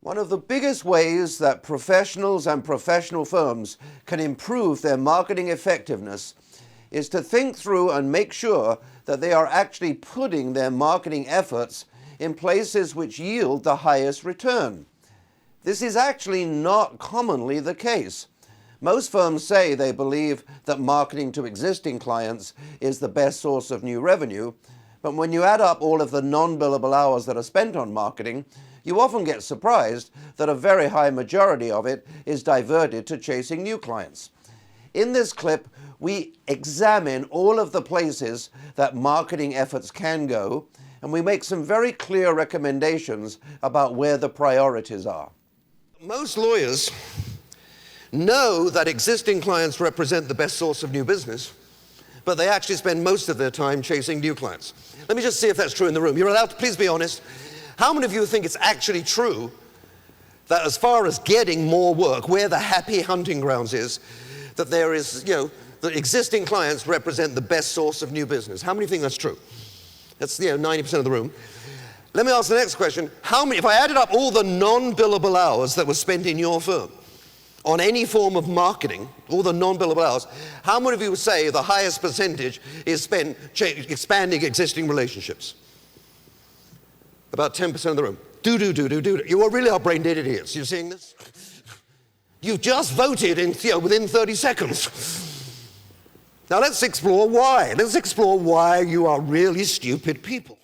One of the biggest ways that professionals and professional firms can improve their marketing effectiveness is to think through and make sure that they are actually putting their marketing efforts in places which yield the highest return. This is actually not commonly the case. Most firms say they believe that marketing to existing clients is the best source of new revenue, but when you add up all of the non-billable hours that are spent on marketing, you often get surprised that a very high majority of it is diverted to chasing new clients. In this clip, we examine all of the places that marketing efforts can go, and we make some very clear recommendations about where the priorities are. Most lawyers know that existing clients represent the best source of new business, but they actually spend most of their time chasing new clients. Let me just see if that's true in the room. You're allowed to please be honest. How many of you think it's actually true that as far as getting more work, where the happy hunting grounds is, that there is, the existing clients represent the best source of new business? How many think that's true? That's, 90% of the room. Let me ask the next question. How many, if I added up all the non-billable hours that were spent in your firm on any form of marketing, all the non-billable hours, how many of you would say the highest percentage is spent expanding existing relationships? About 10% of the room. Do. You really are brain dead idiots. You seeing this? You just voted in, within 30 seconds. Now let's explore why. Let's explore why you are really stupid people.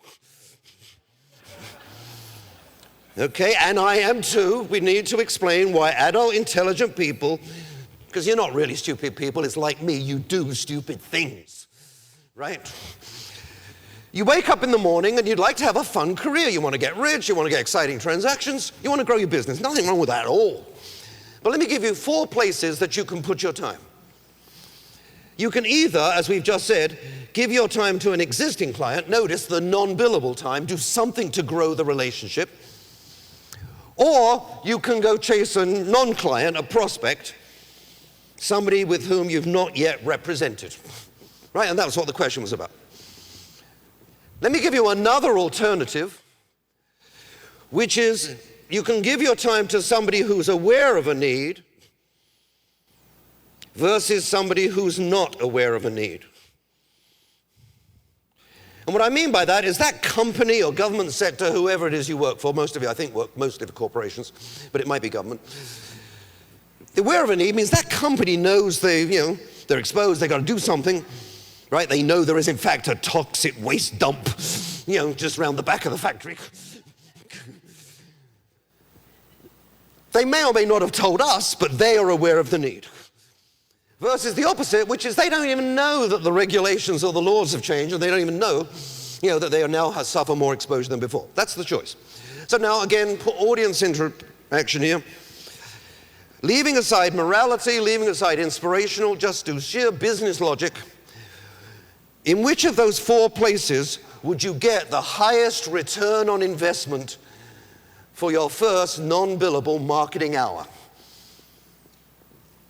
Okay, and I am too. We need to explain why adult, intelligent people, because you're not really stupid people, it's like me, you do stupid things, right? You wake up in the morning and you'd like to have a fun career. You want to get rich, you want to get exciting transactions, you want to grow your business. Nothing wrong with that at all. But let me give you 4 places that you can put your time. You can either, as we've just said, give your time to an existing client, notice the non-billable time, do something to grow the relationship. Or you can go chase a non-client, a prospect, somebody with whom you've not yet represented. Right? And that's what the question was about. Let me give you another alternative, which is you can give your time to somebody who's aware of a need versus somebody who's not aware of a need. And what I mean by that is that company or government sector, whoever it is you work for, most of you I think work mostly for corporations, but it might be government. Aware of a need means that company knows they're exposed, they've got to do something. Right? They know there is, in fact, a toxic waste dump, just around the back of the factory. They may or may not have told us, but they are aware of the need. Versus the opposite, which is they don't even know that the regulations or the laws have changed, and they don't even know, that they now suffer more exposure than before. That's the choice. So now, again, put audience interaction here. Leaving aside morality, leaving aside inspirational, just do sheer business logic. In which of those 4 places would you get the highest return on investment for your first non-billable marketing hour?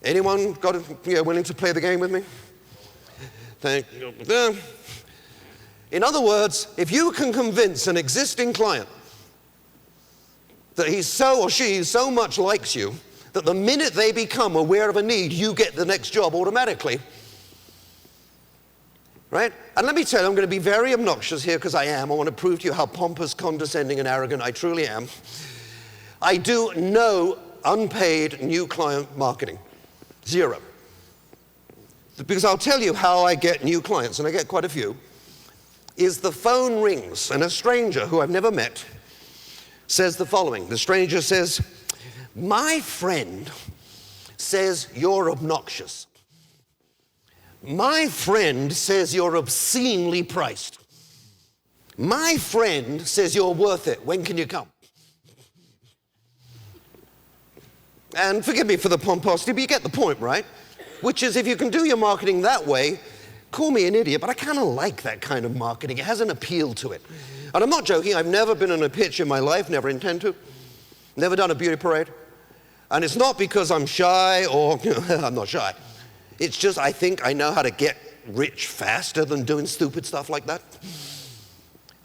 Anyone willing to play the game with me? Thank you. In other words, if you can convince an existing client that he or she so much likes you that the minute they become aware of a need, you get the next job automatically. Right? And let me tell you, I'm going to be very obnoxious here because I am. I want to prove to you how pompous, condescending, and arrogant I truly am. I do no unpaid new client marketing. 0. Because I'll tell you how I get new clients, and I get quite a few, is the phone rings and a stranger who I've never met says the following. The stranger says, "My friend says you're obnoxious. My friend says you're obscenely priced. My friend says you're worth it. When can you come?" And forgive me for the pomposity, but you get the point, right? Which is, if you can do your marketing that way, call me an idiot, but I kind of like that kind of marketing. It has an appeal to it. And I'm not joking. I've never been on a pitch in my life, never intend to. Never done a beauty parade. And it's not because I'm shy or, I'm not shy. It's just I think I know how to get rich faster than doing stupid stuff like that.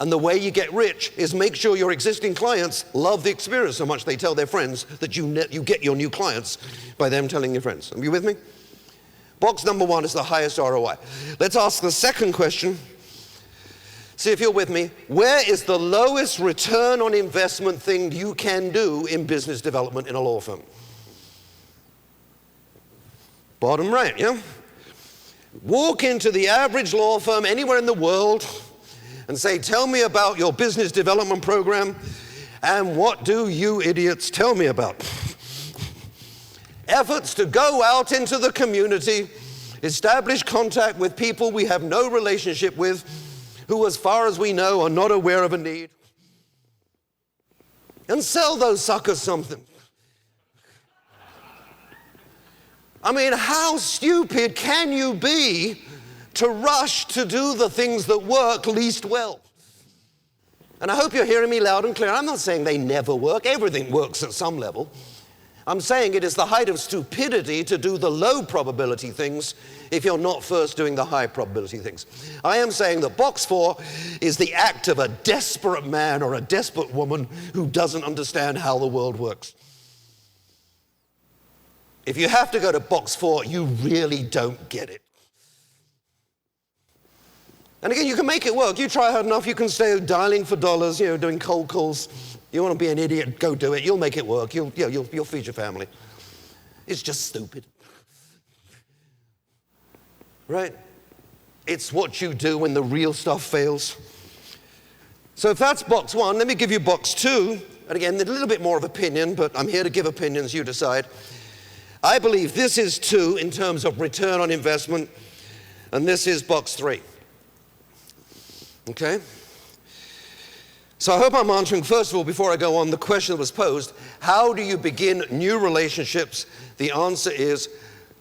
And the way you get rich is make sure your existing clients love the experience so much they tell their friends that you get your new clients by them telling your friends. Are you with me? Box number 1 is the highest ROI. Let's ask the second question. See if you're with me. Where is the lowest return on investment thing you can do in business development in a law firm? Bottom right, yeah? Walk into the average law firm anywhere in the world and say, tell me about your business development program, and what do you idiots tell me about? Efforts to go out into the community, establish contact with people we have no relationship with, who as far as we know are not aware of a need, and sell those suckers something. I mean, how stupid can you be to rush to do the things that work least well? And I hope you're hearing me loud and clear. I'm not saying they never work. Everything works at some level. I'm saying it is the height of stupidity to do the low probability things if you're not first doing the high probability things. I am saying that box 4 is the act of a desperate man or a desperate woman who doesn't understand how the world works. If you have to go to box 4, you really don't get it. And again, you can make it work. You try hard enough, you can stay dialing for dollars, doing cold calls. You want to be an idiot, go do it. You'll make it work. You'll feed your family. It's just stupid. Right? It's what you do when the real stuff fails. So if that's box 1, let me give you box 2. And again, a little bit more of opinion, but I'm here to give opinions, you decide. I believe this is 2 in terms of return on investment, and this is box 3. Okay? So I hope I'm answering, first of all, before I go on, the question that was posed, how do you begin new relationships? The answer is,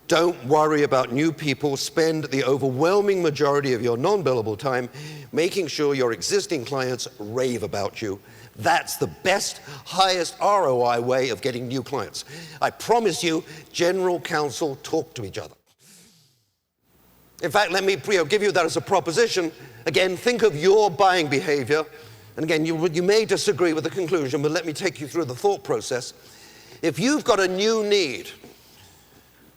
don't worry about new people. Spend the overwhelming majority of your non-billable time making sure your existing clients rave about you. That's the best, highest ROI way of getting new clients. I promise you, general counsel talk to each other. In fact, let me give you that as a proposition. Again, think of your buying behavior. And again, you may disagree with the conclusion, but let me take you through the thought process. If you've got a new need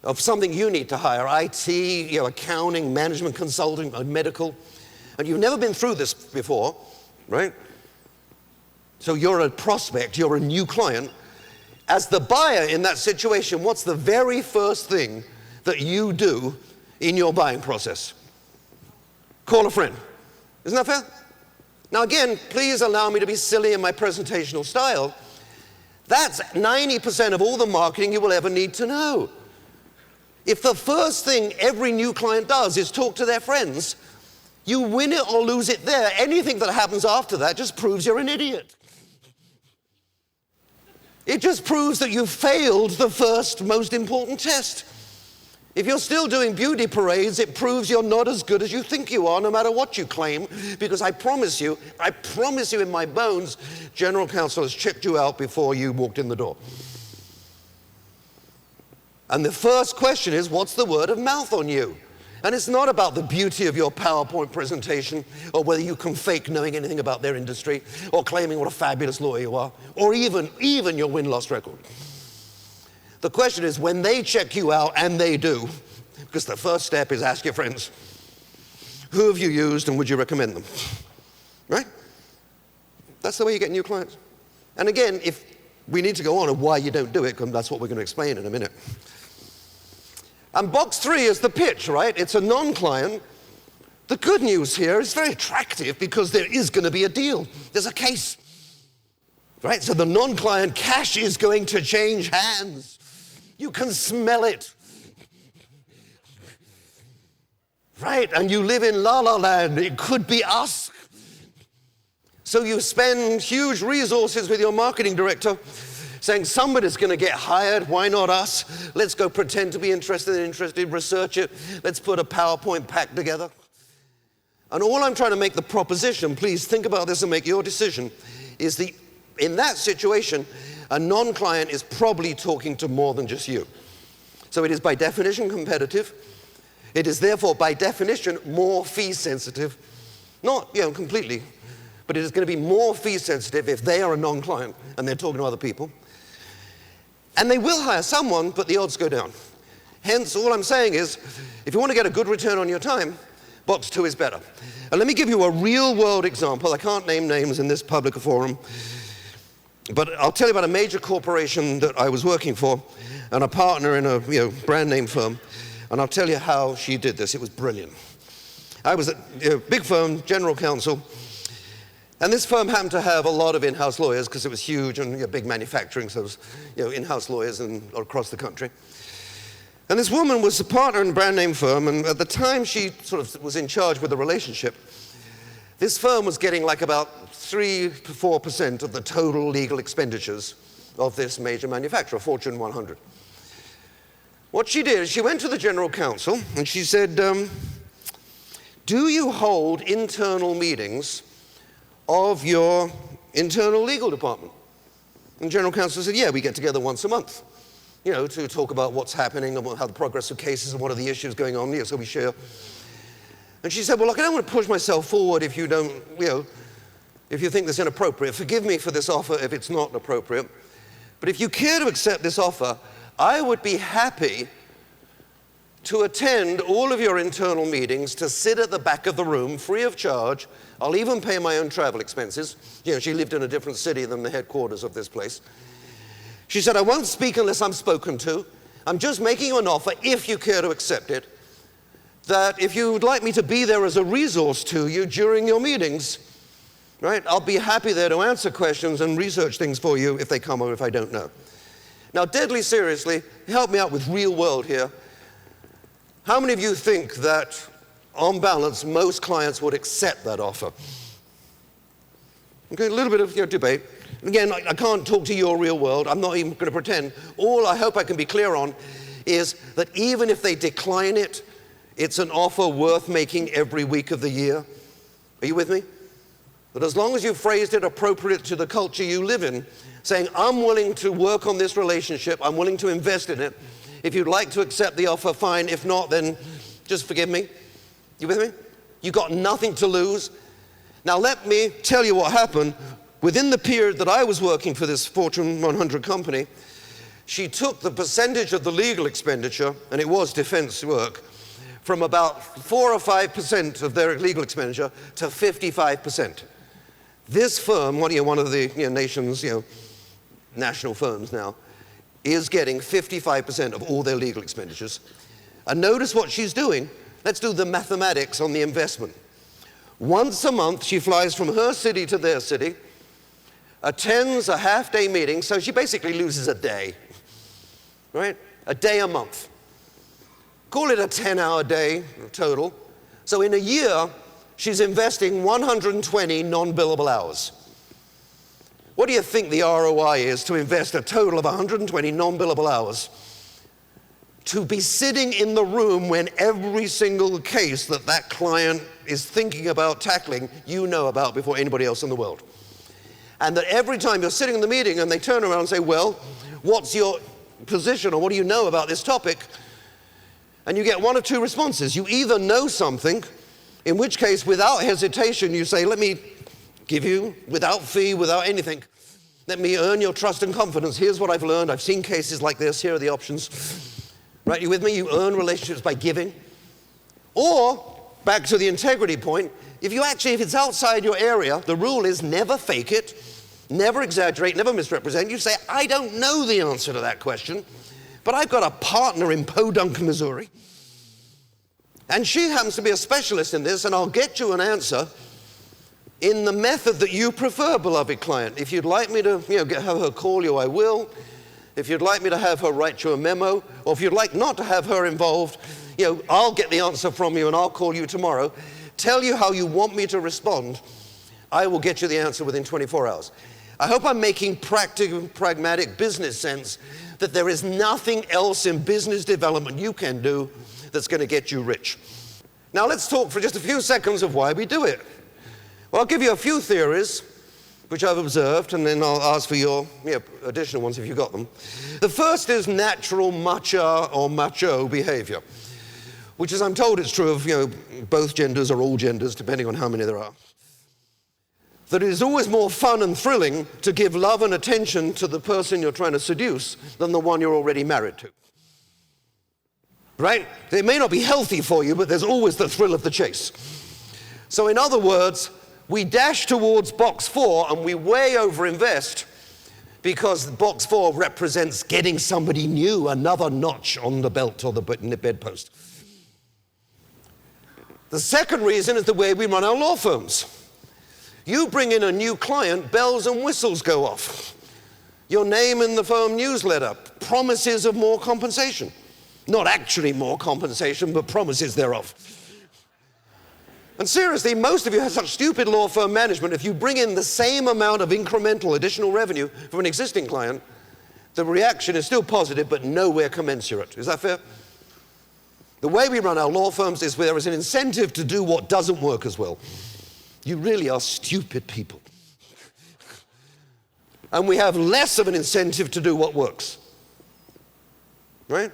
of something you need to hire, IT, accounting, management consulting, medical, and you've never been through this before, right? So you're a prospect, you're a new client. As the buyer in that situation, what's the very first thing that you do in your buying process? Call a friend. Isn't that fair? Now again, please allow me to be silly in my presentational style. That's 90% of all the marketing you will ever need to know. If the first thing every new client does is talk to their friends, you win it or lose it there. Anything that happens after that just proves you're an idiot. It just proves that you failed the first most important test. If you're still doing beauty parades, it proves you're not as good as you think you are, no matter what you claim, because I promise you in my bones, general counsel has checked you out before you walked in the door. And the first question is, what's the word of mouth on you? And it's not about the beauty of your PowerPoint presentation, or whether you can fake knowing anything about their industry, or claiming what a fabulous lawyer you are, or even your win-loss record. The question is, when they check you out, and they do, because the first step is ask your friends, who have you used and would you recommend them? Right? That's the way you get new clients. And again, if we need to go on why you don't do it, because that's what we're going to explain in a minute. And box 3 is the pitch, right? It's a non-client. The good news here is very attractive because there is going to be a deal. There's a case, right? So the non-client cash is going to change hands. You can smell it, right? And you live in La La Land. It could be us. So you spend huge resources with your marketing director saying somebody's going to get hired, why not us? Let's go pretend to be interested, research it. Let's put a PowerPoint pack together. And all I'm trying to make the proposition, please think about this and make your decision, is in that situation, a non-client is probably talking to more than just you. So it is by definition competitive. It is therefore by definition more fee sensitive. Not, completely, but it is going to be more fee sensitive if they are a non-client and they're talking to other people. And they will hire someone, but the odds go down. Hence, all I'm saying is, if you want to get a good return on your time, box 2 is better. And let me give you a real-world example. I can't name names in this public forum, but I'll tell you about a major corporation that I was working for and a partner in a brand name firm, and I'll tell you how she did this. It was brilliant. I was at a big firm, general counsel, and this firm happened to have a lot of in-house lawyers because it was huge and big manufacturing, so there was in-house lawyers across the country. And this woman was a partner in a brand name firm, and at the time she sort of was in charge with the relationship, this firm was getting like about 3 to 4% of the total legal expenditures of this major manufacturer, Fortune 100. What she did is she went to the general counsel and she said, do you hold internal meetings of your internal legal department? And the general counsel said, yeah, we get together once a month, to talk about what's happening and how the progress of cases and what are the issues going on, so we share. And she said, well, look, I don't want to push myself forward if you don't, if you think this is inappropriate. Forgive me for this offer if it's not appropriate. But if you care to accept this offer, I would be happy to attend all of your internal meetings, to sit at the back of the room free of charge. I'll even pay my own travel expenses. She lived in a different city than the headquarters of this place. She said, I won't speak unless I'm spoken to. I'm just making you an offer, if you care to accept it, that if you would like me to be there as a resource to you during your meetings, right, I'll be happy there to answer questions and research things for you if they come or if I don't know. Now, deadly seriously, help me out with real world here. How many of you think that, on balance, most clients would accept that offer? Okay, a little bit of debate. Again, I can't talk to your real world. I'm not even going to pretend. All I hope I can be clear on is that even if they decline it, it's an offer worth making every week of the year. Are you with me? But as long as you phrased it appropriate to the culture you live in, saying, I'm willing to work on this relationship, I'm willing to invest in it. If you'd like to accept the offer, fine. If not, then just forgive me. You with me? You got nothing to lose. Now let me tell you what happened. Within the period that I was working for this Fortune 100 company, she took the percentage of the legal expenditure, and it was defense work, from about 4 or 5% of their legal expenditure to 55%. This firm, one of the nation's national firms now, is getting 55% of all their legal expenditures. And notice what she's doing. Let's do the mathematics on the investment. Once a month, she flies from her city to their city, attends a half-day meeting, so she basically loses a day, right? A day a month. Call it a 10-hour day total. So in a year, she's investing 120 non-billable hours. What do you think the ROI is to invest a total of 120 non-billable hours? To be sitting in the room when every single case that client is thinking about tackling, you know about before anybody else in the world. And that every time you're sitting in the meeting and they turn around and say, well, what's your position or what do you know about this topic? And you get one of two responses. You either know something, in which case, without hesitation, you say, let me give you, without fee, without anything, let me earn your trust and confidence. Here's what I've learned. I've seen cases like this. Here are the options. Right, you with me? You earn relationships by giving. Or, back to the integrity point, if it's outside your area, the rule is never fake it, never exaggerate, never misrepresent. You say, I don't know the answer to that question, but I've got a partner in Podunk, Missouri, and she happens to be a specialist in this, and I'll get you an answer in the method that you prefer, beloved client. If you'd like me to have her call you, I will. If you'd like me to have her write you a memo, or if you'd like not to have her involved, I'll get the answer from you and I'll call you tomorrow, tell you how you want me to respond. I will get you the answer within 24 hours. I hope I'm making practical, pragmatic business sense that there is nothing else in business development you can do that's going to get you rich. Now let's talk for just a few seconds of why we do it. Well, I'll give you a few theories which I've observed, and then I'll ask for your additional ones if you've got them. The first is natural macho or macho behavior, which is, I'm told it's true of both genders or all genders, depending on how many there are. that it is always more fun and thrilling to give love and attention to the person you're trying to seduce than the one you're already married to. Right? It may not be healthy for you, but there's always the thrill of the chase. So in other words, we dash towards box 4 and we way overinvest because box 4 represents getting somebody new, another notch on the belt or the bedpost. The second reason is the way we run our law firms. You bring in a new client, bells and whistles go off. Your name in the firm newsletter, promises of more compensation. Not actually more compensation, but promises thereof. And seriously, most of you have such stupid law firm management, if you bring in the same amount of incremental additional revenue from an existing client, the reaction is still positive, but nowhere commensurate. Is that fair? The way we run our law firms is where there is an incentive to do what doesn't work as well. You really are stupid people. And we have less of an incentive to do what works. Right?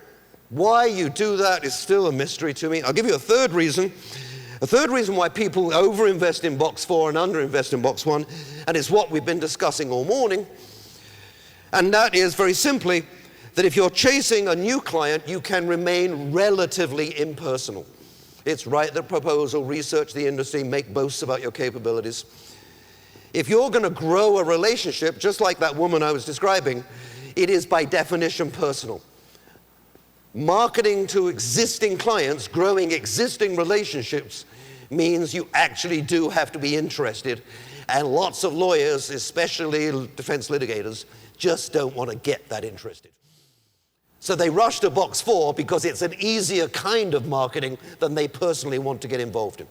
Why you do that is still a mystery to me. I'll give you a third reason. A third reason why people overinvest in box 4 and underinvest in box 1, and it's what we've been discussing all morning, and that is very simply that if you're chasing a new client, you can remain relatively impersonal. It's write the proposal, research the industry, make boasts about your capabilities. If you're going to grow a relationship, just like that woman I was describing, it is by definition personal. Marketing to existing clients, growing existing relationships, means you actually do have to be interested. And lots of lawyers, especially defense litigators, just don't want to get that interested. So they rush to box 4 because it's an easier kind of marketing than they personally want to get involved in.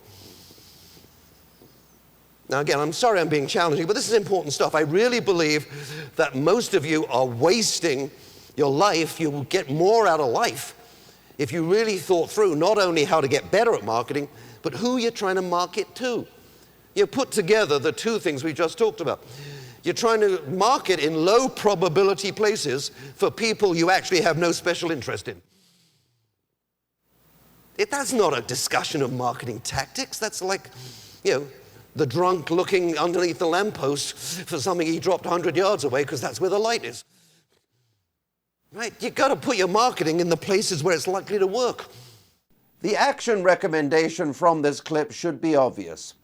Now again, I'm sorry I'm being challenging, but this is important stuff. I really believe that most of you are wasting your life. You will get more out of life if you really thought through not only how to get better at marketing, but who you're trying to market to. You put together the two things we just talked about. You're trying to market in low probability places for people you actually have no special interest in. That's not a discussion of marketing tactics. That's like, the drunk looking underneath the lamppost for something he dropped 100 yards away because that's where the light is. Right? You've got to put your marketing in the places where it's likely to work. The action recommendation from this clip should be obvious.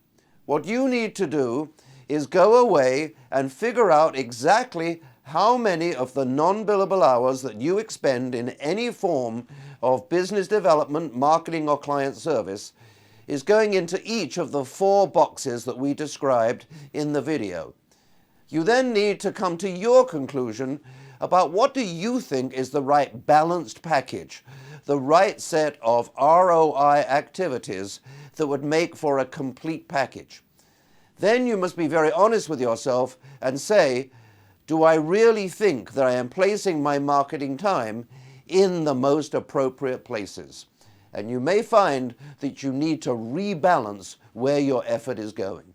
What you need to do is go away and figure out exactly how many of the non-billable hours that you expend in any form of business development, marketing, or client service is going into each of the 4 boxes that we described in the video. You then need to come to your conclusion about what do you think is the right balanced package, the right set of ROI activities that would make for a complete package. Then you must be very honest with yourself and say, do I really think that I am placing my marketing time in the most appropriate places? And you may find that you need to rebalance where your effort is going.